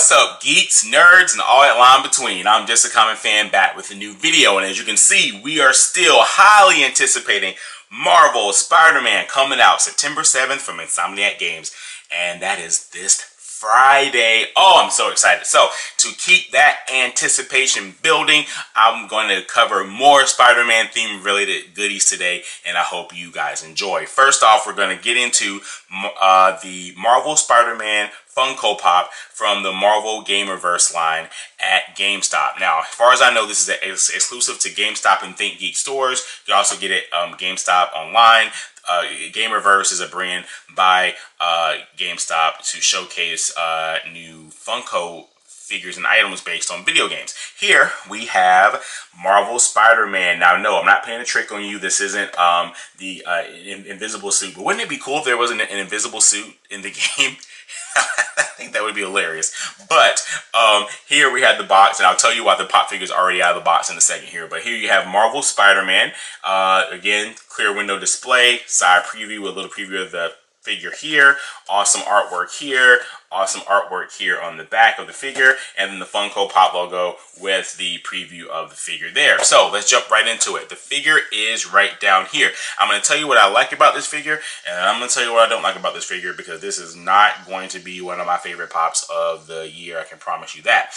What's up, geeks, nerds, and all that line between? I'm JustACommonFan back with a new video, and as you can see, we are still highly anticipating Marvel Spider-Man coming out September 7th from Insomniac Games, and that is this Friday. Oh, I'm so excited. So, to keep that anticipation building, I'm going to cover more Spider-Man theme related goodies today, and I hope you guys enjoy. First off, we're going to get into the Marvel Spider-Man Funko Pop from the Marvel Gamerverse line at GameStop. Now, as far as I know, this is exclusive to GameStop and ThinkGeek stores. You can also get it GameStop online. Gamerverse is a brand by GameStop to showcase new Funko figures and items based on video games. Here we have Marvel Spider-Man. Now, no, I'm not playing a trick on you. This isn't the invisible suit, but wouldn't it be cool if there was an invisible suit in the game? I think that would be hilarious. But here we have the box, and I'll tell you why the pop figure is already out of the box in a second here. But here you have Marvel Spider-Man. Again, clear window display, side preview, a little preview of the figure here. Awesome artwork here. Awesome artwork here on the back of the figure, and then the Funko Pop logo with the preview of the figure there. So let's jump right into it. The figure is right down here. I'm going to tell you what I like about this figure, and I'm going to tell you what I don't like about this figure, because this is not going to be one of my favorite pops of the year. I can promise you that.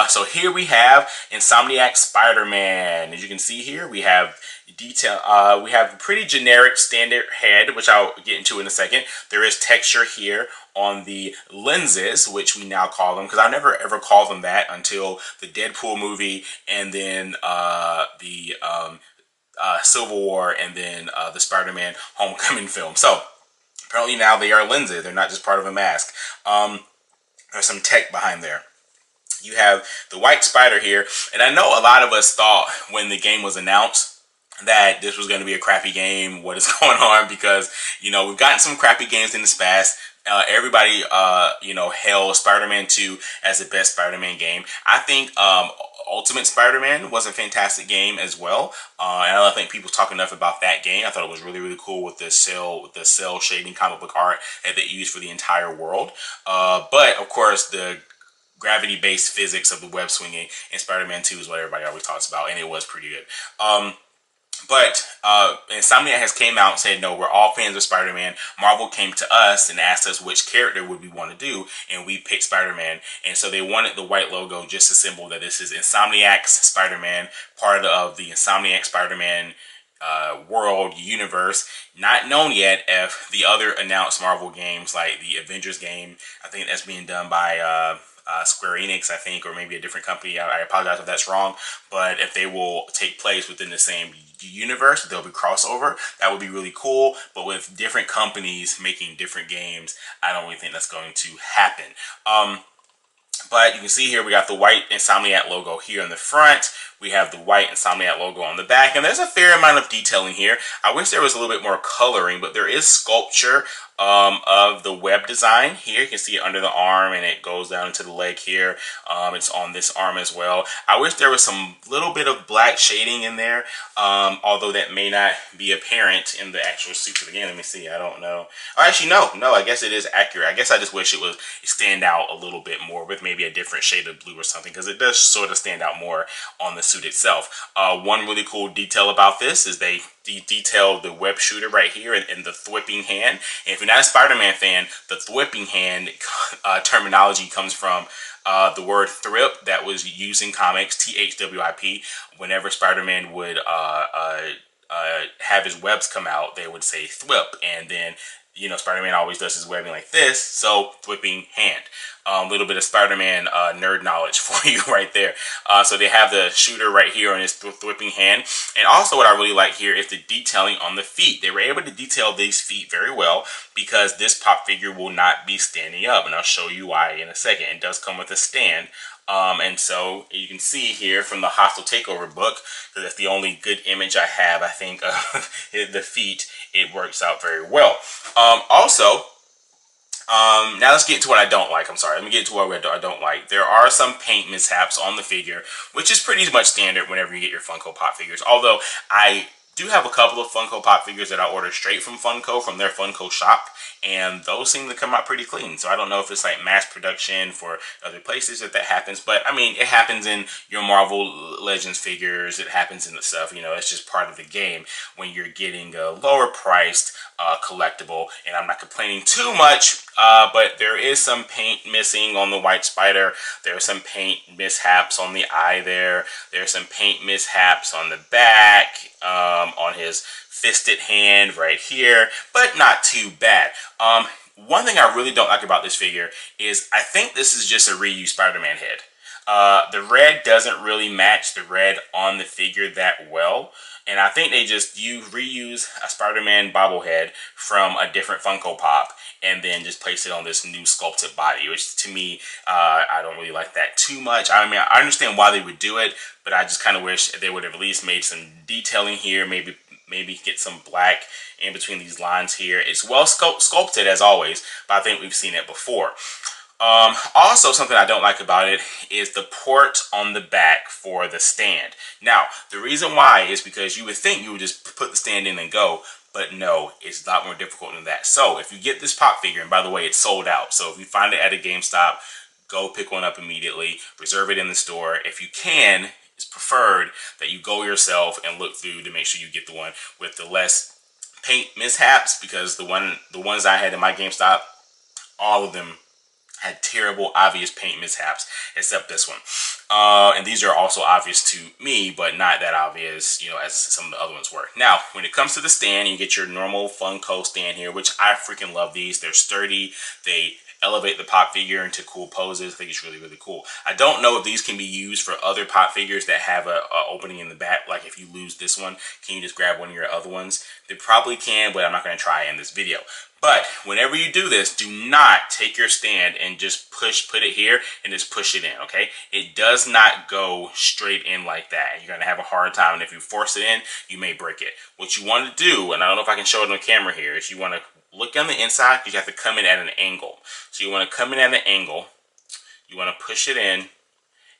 So here we have Insomniac Spider-Man. As you can see here, we have detail. We have a pretty generic standard head, which I'll get into in a second. There is texture here on the lenses, which we now call them, because I never ever called them that until the Deadpool movie, and then the Civil War, and then the Spider-Man Homecoming film. So apparently now they are lenses. They're not just part of a mask. There's some tech behind there. You have the White Spider here, and I know a lot of us thought when the game was announced that this was going to be a crappy game. What is going on? Because, you know, we've gotten some crappy games in the past. Everybody, you know, hailed Spider-Man 2 as the best Spider-Man game. I think Ultimate Spider-Man was a fantastic game as well. And I don't think people talk enough about that game. I thought it was really, really cool with the cell shading comic book art that they used for the entire world. But, of course, the gravity-based physics of the web swinging in Spider-Man 2 is what everybody always talks about, and it was pretty good. But Insomniac has came out and said, no, we're all fans of Spider-Man. Marvel came to us and asked us which character would we want to do, and we picked Spider-Man. And so they wanted the white logo just to symbol that this is Insomniac's Spider-Man, part of the Insomniac Spider-Man world, universe. Not known yet if the other announced Marvel games, like the Avengers game, I think that's being done by Square Enix, I think, or maybe a different company. I apologize if that's wrong, but if they will take place within the same universe, there'll be crossover. That would be really cool. But with different companies making different games, I don't really think that's going to happen. But you can see here we got the white Insomniac logo here in the front. We have the white Insomniac logo on the back, and there's a fair amount of detailing here. I wish there was a little bit more coloring, but there is sculpture of the web design here. You can see it under the arm, and it goes down into the leg here. It's on this arm as well. I wish there was some little bit of black shading in there, although that may not be apparent in the actual suit of the game. Let me see. I don't know. Oh, actually, no. I guess it is accurate. I guess I just wish it would stand out a little bit more with maybe a different shade of blue or something, because it does sort of stand out more on the suit itself. One really cool detail about this is they detailed the web shooter right here in the thwipping hand. And if you're not a Spider-Man fan, the thwipping hand terminology comes from the word thrip that was used in comics, THWIP. Whenever Spider-Man would have his webs come out, they would say thwip, and then, you know, Spider-Man always does his webbing like this, so thwipping hand. A little bit of Spider-Man nerd knowledge for you right there. So they have the shooter right here on his thwipping hand. And also what I really like here is the detailing on the feet. They were able to detail these feet very well, because this pop figure will not be standing up. And I'll show you why in a second. It does come with a stand. And so you can see here from the Hostile Takeover book, because that's the only good image I have, I think, of the feet. It works out very well. Also, now let's get to what I don't like. I'm sorry. Let me get to what I don't like. There are some paint mishaps on the figure, which is pretty much standard whenever you get your Funko Pop figures. Although I do have a couple of Funko Pop figures that I ordered straight from Funko, from their Funko shop, and those seem to come out pretty clean. So I don't know if it's like mass production for other places that happens, but I mean, it happens in your Marvel Legends figures, it happens in the stuff, you know, it's just part of the game when you're getting a lower priced collectible. And I'm not complaining too much, but there is some paint missing on the White Spider. There are some paint mishaps on the eye there. There are some paint mishaps on the back, on his fisted hand right here, but not too bad. One thing I really don't like about this figure is I think this is just a reused Spider-Man head. The red doesn't really match the red on the figure that well. And I think they just reuse a Spider-Man bobblehead from a different Funko Pop and then just place it on this new sculpted body, which to me, I don't really like that too much. I mean, I understand why they would do it, but I just kind of wish they would have at least made some detailing here, maybe get some black in between these lines here. It's well sculpted as always, but I think we've seen it before. Also, something I don't like about it is the port on the back for the stand. Now, the reason why is because you would think you would just put the stand in and go, but no, it's a lot more difficult than that. So, if you get this pop figure, and by the way, it's sold out, so if you find it at a GameStop, go pick one up immediately, reserve it in the store. If you can, it's preferred that you go yourself and look through to make sure you get the one with the less paint mishaps, because the ones I had in my GameStop, all of them had terrible, obvious paint mishaps, except this one. And these are also obvious to me, but not that obvious, you know, as some of the other ones were. Now, when it comes to the stand, you get your normal Funko stand here, which I freaking love these. They're sturdy. They elevate the pop figure into cool poses. I think it's really, really cool. I don't know if these can be used for other pop figures that have a opening in the back. Like if you lose this one, can you just grab one of your other ones? They probably can, but I'm not going to try it in this video. But whenever you do this, do not take your stand and just put it here and just push it in, okay? It does not go straight in like that. You're going to have a hard time, and if you force it in, you may break it. What you want to do, and I don't know if I can show it on camera here, is you want to look on the inside, because you have to come in at an angle. So you want to come in at an angle, you want to push it in,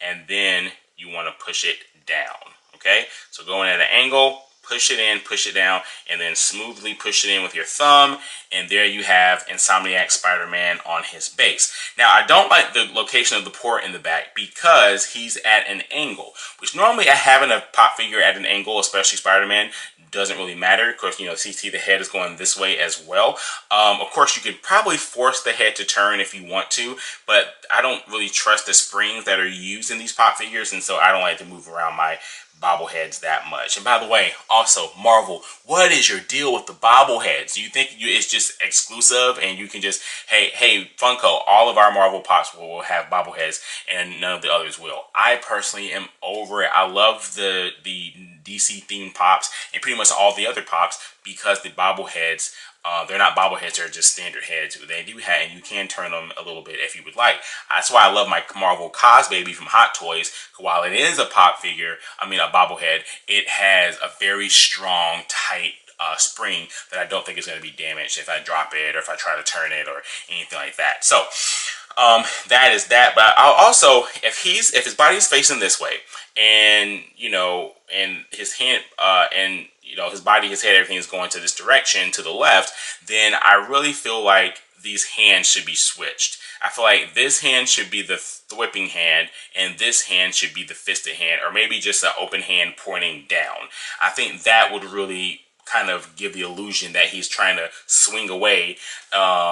and then you want to push it down, okay? So go in at an angle, push it in, push it down, and then smoothly push it in with your thumb, and there you have Insomniac Spider-Man on his base. Now, I don't like the location of the port in the back because he's at an angle, which normally having a pop figure at an angle, especially Spider-Man, doesn't really matter. Of course, you know, CT, the head is going this way as well. Of course, you could probably force the head to turn if you want to, but I don't really trust the springs that are used in these pop figures, and so I don't like to move around my bobbleheads that much. And by the way, also, Marvel, what is your deal with the bobbleheads? Do you think it's just exclusive and you can just, hey, Funko, all of our Marvel Pops will have bobbleheads and none of the others will? I personally am over it. I love the DC themed Pops and pretty much all the other Pops because the bobbleheads, they're not bobbleheads, they're just standard heads. They do have, and you can turn them a little bit if you would like. That's why I love my Marvel Cos Baby from Hot Toys. While it is a pop figure, I mean a bobblehead, it has a very strong, tight spring that I don't think is going to be damaged if I drop it or if I try to turn it or anything like that. So that is that. But I'll also, if his body is facing this way, and you know, and his hand and you know, his body, his head, everything is going to this direction, to the left, then I really feel like these hands should be switched. I feel like this hand should be the whipping hand, and this hand should be the fisted hand, or maybe just an open hand pointing down. I think that would really kind of give the illusion that he's trying to swing away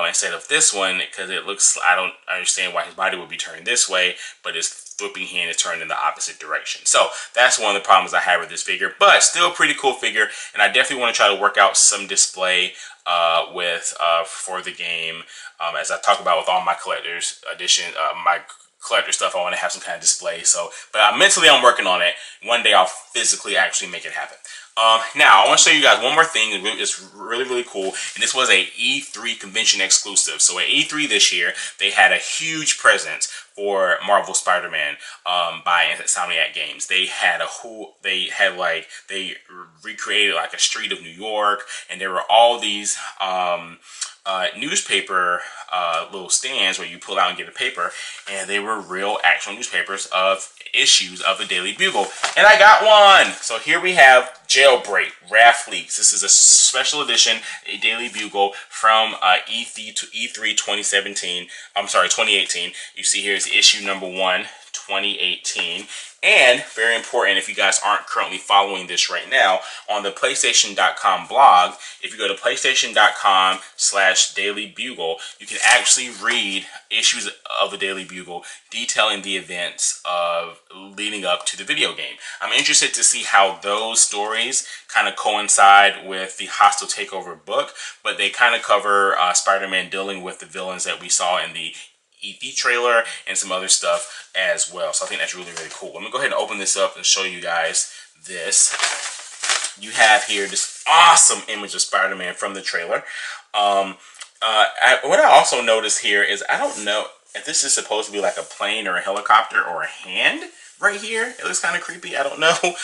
instead of this one, because it looks, I don't understand why his body would be turned this way, but his whipping hand is turned in the opposite direction. So that's one of the problems I have with this figure, but still a pretty cool figure, and I definitely want to try to work out some display for the game. As I talk about with all my collector's edition, my collector stuff, I want to have some kind of display. So, but mentally I'm working on it. One day I'll physically actually make it happen. Now, I want to show you guys one more thing. It's really, really cool. And this was a E3 convention exclusive. So at E3 this year, they had a huge presence for Marvel Spider-Man by Insomniac Games. They had they recreated like a street of New York, and there were all these newspaper little stands where you pull out and get a paper, and they were real actual newspapers of issues of the Daily Bugle, and I got one. So here we have Jailbreak, Wrath Leaks. This is a special edition, a Daily Bugle from E3 2017. I'm sorry, 2018. You see here is issue number 1, 2018. And very important, if you guys aren't currently following this right now, on the PlayStation.com blog, if you go to PlayStation.com/Daily Bugle, you can actually read issues of the Daily Bugle detailing the events of leading up to the video game. I'm interested to see how those stories kind of coincide with the Hostile Takeover book, but they kind of cover Spider-Man dealing with the villains that we saw in the E3 trailer and some other stuff as well. So I think that's really, really cool. Let me go ahead and open this up and show you guys this. You have here this awesome image of Spider-Man from the trailer. What I also noticed here is, I don't know if this is supposed to be like a plane or a helicopter or a hand right here. It looks kind of creepy. I don't know.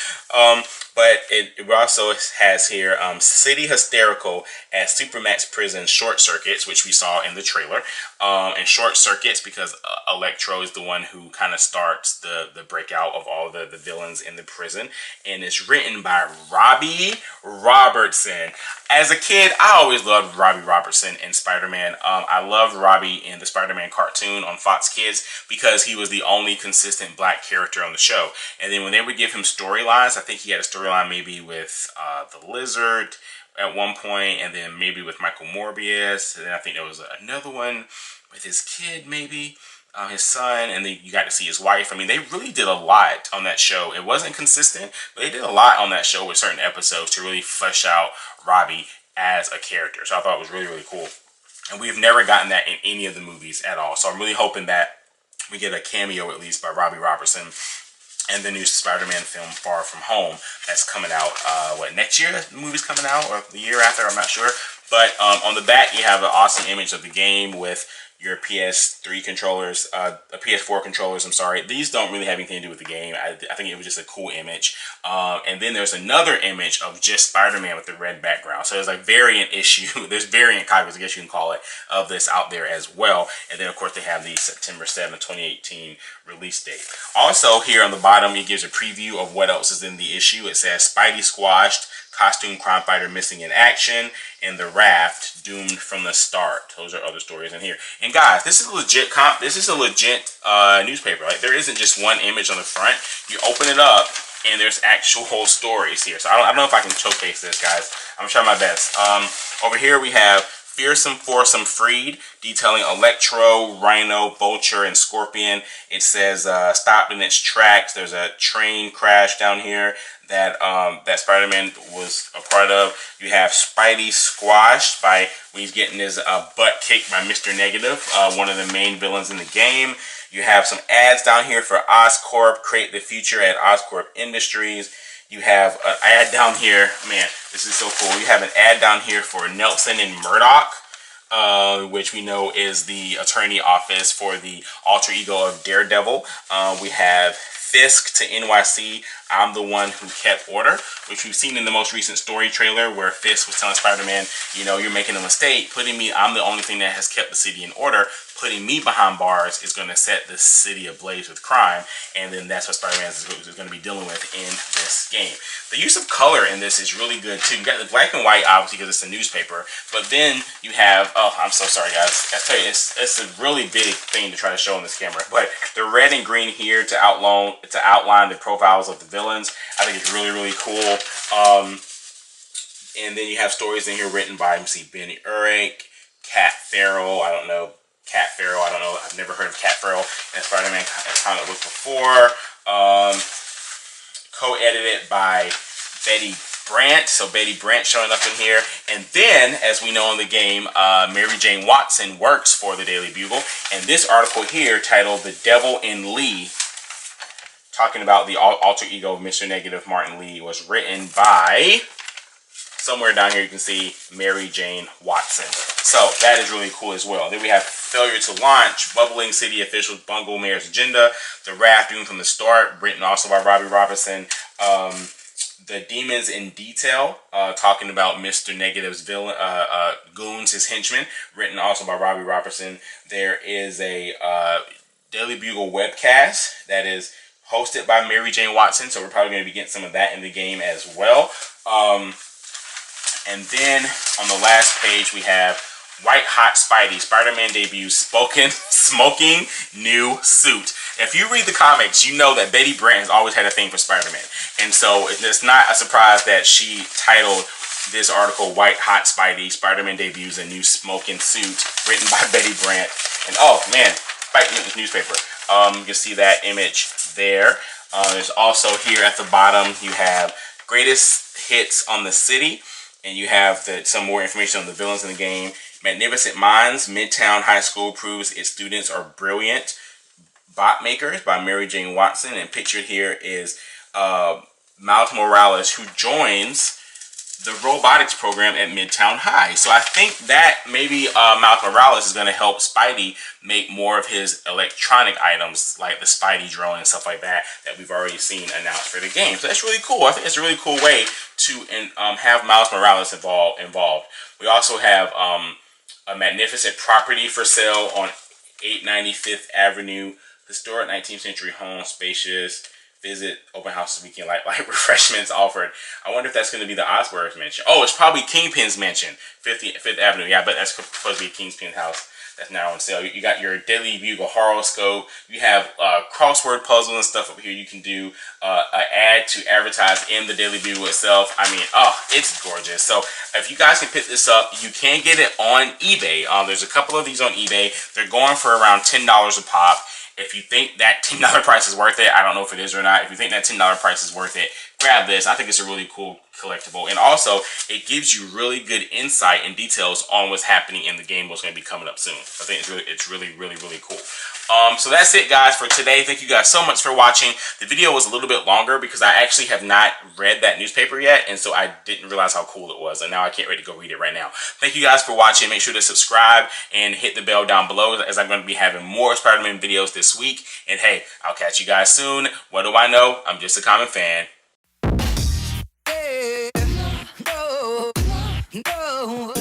But it also has here City Hysterical at Supermax Prison Short Circuits, which we saw in the trailer. And Short Circuits because Electro is the one who kind of starts the breakout of all the villains in the prison. And it's written by Robbie Robertson. As a kid, I always loved Robbie Robertson in Spider-Man. I loved Robbie in the Spider-Man cartoon on Fox Kids because he was the only consistent black character on the show. And then when they would give him storylines, I think he had a storyline maybe with the Lizard at one point, and then maybe with Michael Morbius, and then I think there was another one with his kid, maybe his son, and then you got to see his wife. I mean, they really did a lot on that show. It wasn't consistent, but they did a lot on that show with certain episodes to really flesh out Robbie as a character. So I thought it was really, really cool. And we've never gotten that in any of the movies at all. So I'm really hoping that we get a cameo at least by Robbie Robertson and the new Spider-Man film Far From Home that's coming out, next year? The movie's coming out, or the year after, I'm not sure. But on the back, you have an awesome image of the game with your PS3 controllers, PS4 controllers, I'm sorry. These don't really have anything to do with the game. I think it was just a cool image. And then there's another image of just Spider-Man with the red background. So there's like variant issue, there's variant copies, I guess you can call it, of this out there as well. And then of course they have the September 7th, 2018 release date. Also here on the bottom, it gives a preview of what else is in the issue. It says Spidey squashed, costume crime fighter missing in action, and the Raft doomed from the start. Those are other stories in here. And guys, this is a legit newspaper. Like, there isn't just one image on the front. You open it up and there's actual stories here. So I don't know if I can showcase this, guys. I'm gonna try my best. Over here we have Fearsome Foursome Freed, detailing Electro, Rhino, Vulture, and Scorpion. It says stopped in its tracks. There's a train crash down here that that Spider-Man was a part of. You have Spidey squashed by when he's getting his butt kicked by Mr. Negative, one of the main villains in the game. You have some ads down here for Oscorp, create the future at Oscorp Industries. You have an ad down here. Man, this is so cool. You have an ad down here for Nelson and Murdoch, which we know is the attorney office for the alter ego of Daredevil. We have Fisk to NYC, I'm the one who kept order, which we've seen in the most recent story trailer where Fisk was telling Spider-Man, you know, you're making a mistake. I'm the only thing that has kept the city in order. Putting me behind bars is going to set the city ablaze with crime. And then that's what Spider-Man is going to be dealing with in this game. The use of color in this is really good too. You got the black and white, obviously, because it's a newspaper. But then you have, oh, I'm so sorry, guys. I tell you, it's a really big thing to try to show on this camera. But the red and green here to outline the profiles of the villains, I think it's really, really cool. And then you have stories in here written by MC Benny Urich, Cat Farrell. I don't know. I've never heard of Cat Farrell in a Spider-Man comic book before. Co-edited by Betty Brant. So Betty Brant showing up in here. And then, as we know in the game, Mary Jane Watson works for the Daily Bugle. And this article here, titled "The Devil in Lee," talking about the alter ego of Mr. Negative, Martin Lee, was written by, somewhere down here you can see, Mary Jane Watson. So that is really cool as well. Then we have Failure to Launch, Bubbling City Officials Bungle Mayor's Agenda, The Raft Doomed from the Start, written also by Robbie Robertson. The Demons in Detail, talking about Mr. Negative's villain, goons, his henchmen, written also by Robbie Robertson. There is a Daily Bugle webcast that is hosted by Mary Jane Watson, so we're probably going to be getting some of that in the game as well. And then on the last page we have White Hot Spidey, Spider-Man debuts smoking new suit. If you read the comics, you know that Betty Brant has always had a thing for Spider-Man. And so it's not a surprise that she titled this article White Hot Spidey, Spider-Man debuts a new smoking suit, written by Betty Brant. And oh man, Spike Newton's newspaper. You can see that image there. There's also here at the bottom, you have greatest hits on the city. And you have some more information on the villains in the game. Magnificent Minds, Midtown High School proves its students are brilliant. Bot Makers by Mary Jane Watson. And pictured here is Miles Morales, who joins the robotics program at Midtown High. So I think that maybe Miles Morales is going to help Spidey make more of his electronic items, like the Spidey drone and stuff like that we've already seen announced for the game. So that's really cool. I think it's a really cool way to have Miles Morales involved. We also have a magnificent property for sale on 895th Avenue. Historic 19th century home, spacious. Visit open houses weekend, light refreshments offered. I wonder if that's going to be the Osborn's mansion. Oh, it's probably Kingpin's mansion, 5th Avenue. Yeah, but that's supposed to be a Kingpin house that's now on sale. You got your Daily Bugle horoscope. You have crossword puzzles and stuff up here. You can do an ad to advertise in the Daily Bugle itself. I mean, oh, it's gorgeous. So if you guys can pick this up, you can get it on eBay. There's a couple of these on eBay. They're going for around $10 a pop. If you think that $10 price is worth it, I don't know if it is or not. If you think that $10 price is worth it, grab this. I think it's a really cool collectible. And also, it gives you really good insight and details on what's happening in the game, what's going to be coming up soon. I think it's really cool. So that's it, guys, for today. Thank you guys so much for watching. The video was a little bit longer because I actually have not read that newspaper yet, and so I didn't realize how cool it was, and now I can't wait to go read it right now. Thank you guys for watching. Make sure to subscribe and hit the bell down below, as I'm going to be having more Spider-Man videos this week. And hey, I'll catch you guys soon. What do I know? I'm just a common fan. Hey, no, no.